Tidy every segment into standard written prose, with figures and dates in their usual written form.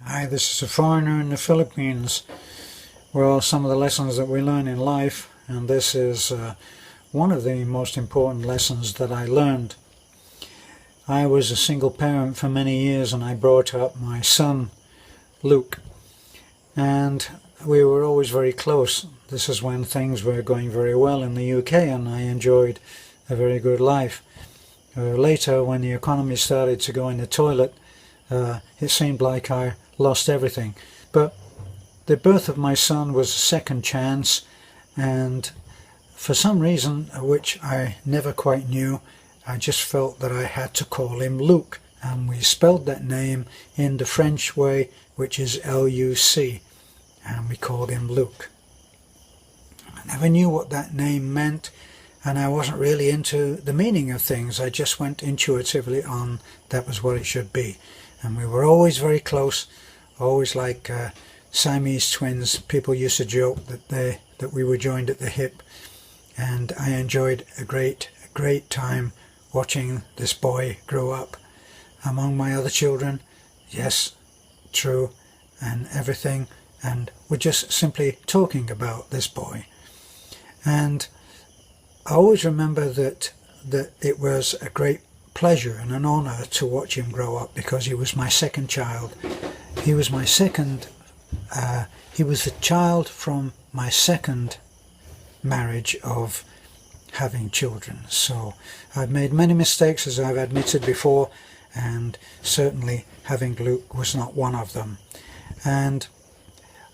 Hi, this is a foreigner in the Philippines. Well, some of the lessons that we learn in life, and this is one of the most important lessons that I learned. I was a single parent for many years and I brought up my son, Luke, and we were always very close. This is when things were going very well in the UK and I enjoyed a very good life. Later, when the economy started to go in the toilet, it seemed like I lost everything. But the birth of my son was a second chance, and for some reason, which I never quite knew, I just felt that I had to call him Luke, and we spelled that name in the French way, which is L-U-C, and we called him Luke. I never knew what that name meant, and I wasn't really into the meaning of things. I just went intuitively on that was what it should be. And we were always very close, always like Siamese twins. People used to joke that we were joined at the hip, and I enjoyed a great time watching this boy grow up among my other children. Yes, true, and everything, and we're just simply talking about this boy. And I always remember that it was a great pleasure and an honor to watch him grow up, because he was my second child. He was my second, he was the child from my second marriage of having children. So I've made many mistakes, as I've admitted before, and certainly having Luke was not one of them. And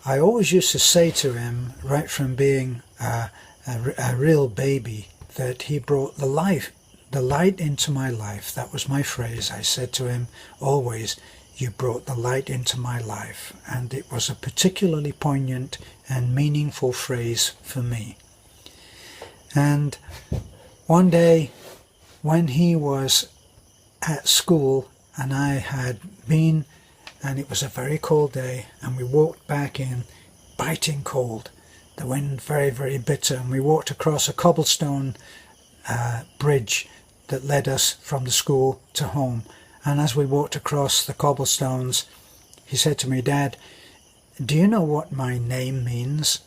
I always used to say to him, right from being a real baby, that he brought the light into my life. That was my phrase. I said to him always, "You brought the light into my life." And it was a particularly poignant and meaningful phrase for me. And one day when he was at school and I had been, and it was a very cold day, and we walked back in, biting cold, the wind very, very bitter, and we walked across a cobblestone bridge that led us from the school to home. And as we walked across the cobblestones, he said to me, "Dad, do you know what my name means?"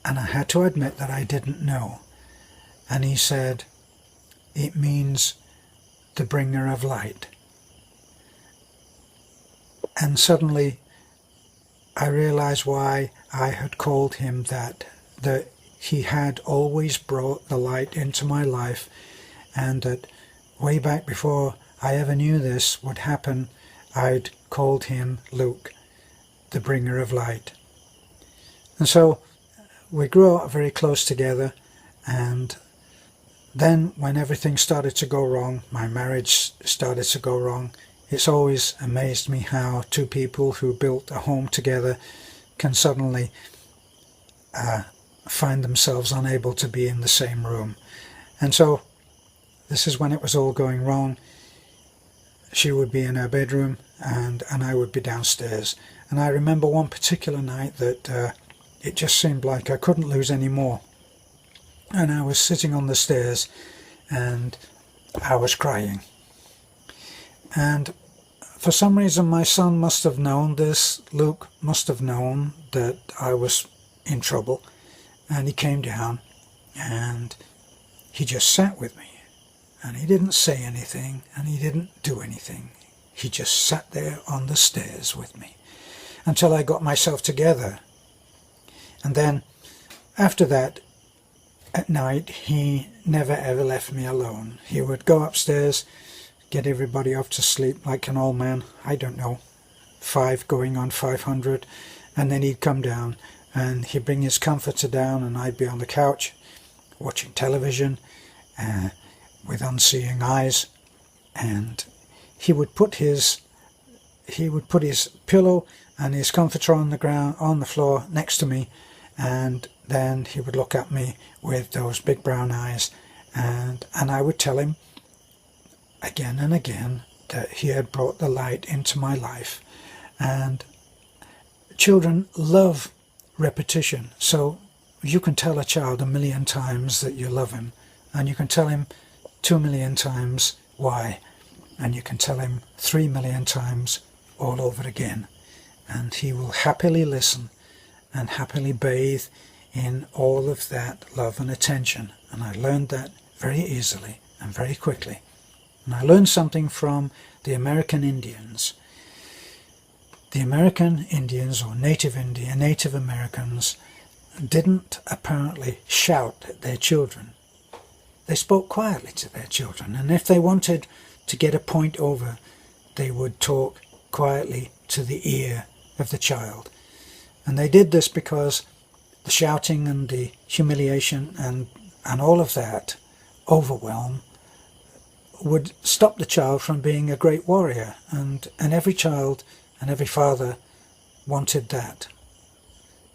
And I had to admit that I didn't know. And he said, "It means the bringer of light." And suddenly I realized why I had called him that he had always brought the light into my life, and that way back before I ever knew this would happen, I'd called him Luke, the bringer of light. And so we grew up very close together, and then when everything started to go wrong, my marriage started to go wrong, it's always amazed me how two people who built a home together can suddenly find themselves unable to be in the same room. And so this is when it was all going wrong. She would be in her bedroom and I would be downstairs. And I remember one particular night that it just seemed like I couldn't lose any more. And I was sitting on the stairs and I was crying. And for some reason my son must have known this. Luke must have known that I was in trouble. And he came down and he just sat with me. And he didn't say anything and he didn't do anything. He just sat there on the stairs with me until I got myself together. And then after that, at night, he never ever left me alone. He would go upstairs, get everybody off to sleep like an old man, I don't know, 5 going on 500, and then he'd come down and he'd bring his comforter down and I'd be on the couch watching television with unseeing eyes, and he would put his pillow and his comforter on the ground, on the floor next to me, and then he would look at me with those big brown eyes, and I would tell him again and again that he had brought the light into my life. And children love repetition, so you can tell a child 1,000,000 times that you love him, and you can tell him 2,000,000 times why, and you can tell him 3,000,000 times all over again. and he will happily listen and happily bathe in all of that love and attention. And I learned that very easily and very quickly. And I learned something from the American Indians. The American Indians, or Native Americans, didn't apparently shout at their children. They spoke quietly to their children, and if they wanted to get a point over, they would talk quietly to the ear of the child. And they did this because the shouting and the humiliation and all of that overwhelm would stop the child from being a great warrior, and every child and every father wanted that.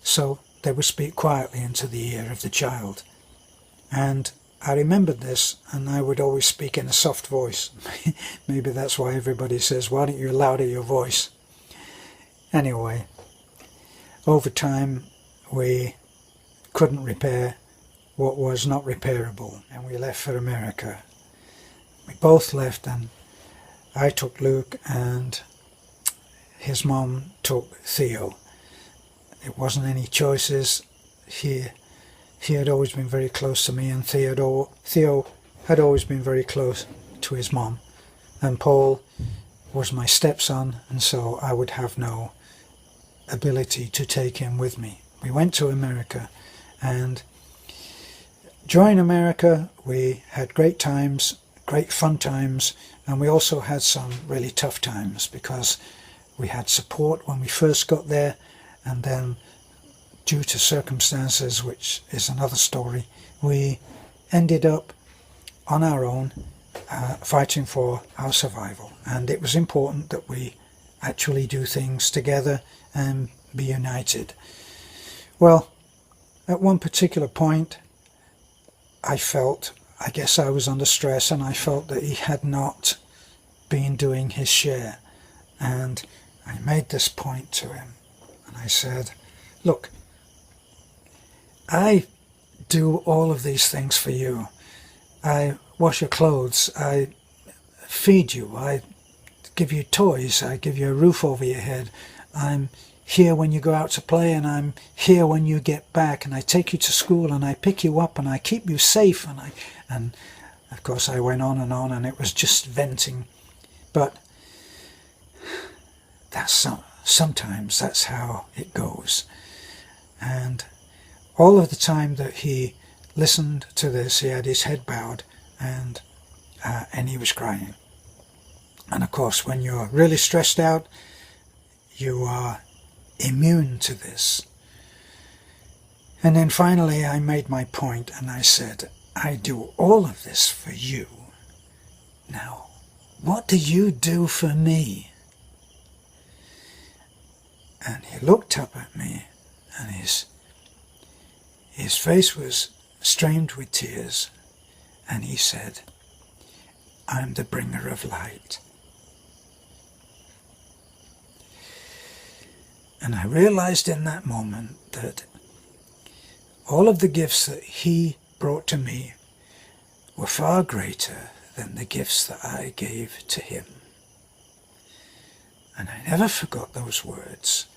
So they would speak quietly into the ear of the child. And I remembered this, and I would always speak in a soft voice. Maybe that's why everybody says, why don't you louder your voice? Anyway, over time we couldn't repair what was not repairable, and we left for America. We both left, and I took Luke and his mom took Theo. It wasn't any choices. He had always been very close to me, and Theo had always been very close to his mom. And Paul was my stepson, and so I would have no ability to take him with me. We went to America, and during America we had great times, great fun times, and we also had some really tough times because we had support when we first got there, and then due to circumstances, which is another story, we ended up on our own fighting for our survival. And it was important that we actually do things together and be united. Well, at one particular point I guess I was under stress, and I felt that he had not been doing his share. And I made this point to him, and I said, look, I do all of these things for you. I wash your clothes, I feed you, I give you toys, I give you a roof over your head, I'm here when you go out to play, and I'm here when you get back, and I take you to school, and I pick you up, and I keep you safe, and of course I went on, and it was just venting. But sometimes that's how it goes. And all of the time that he listened to this, he had his head bowed, and he was crying. And of course, when you're really stressed out, you are immune to this. And then finally I made my point, and I said, I do all of this for you. Now, what do you do for me? And he looked up at me, and his face was streamed with tears, and he said, I'm the bringer of light. And I realized in that moment that all of the gifts that he brought to me were far greater than the gifts that I gave to him. And I never forgot those words.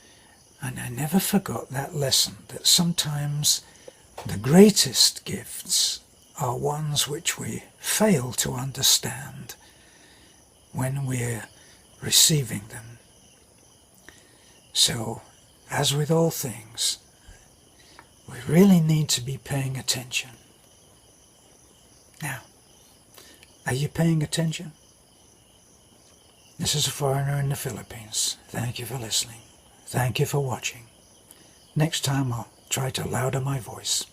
And I never forgot that lesson, that sometimes the greatest gifts are ones which we fail to understand when we're receiving them. So, as with all things, we really need to be paying attention. Now, are you paying attention? This is a foreigner in the Philippines. Thank you for listening. Thank you for watching. Next time I'll try to louder my voice.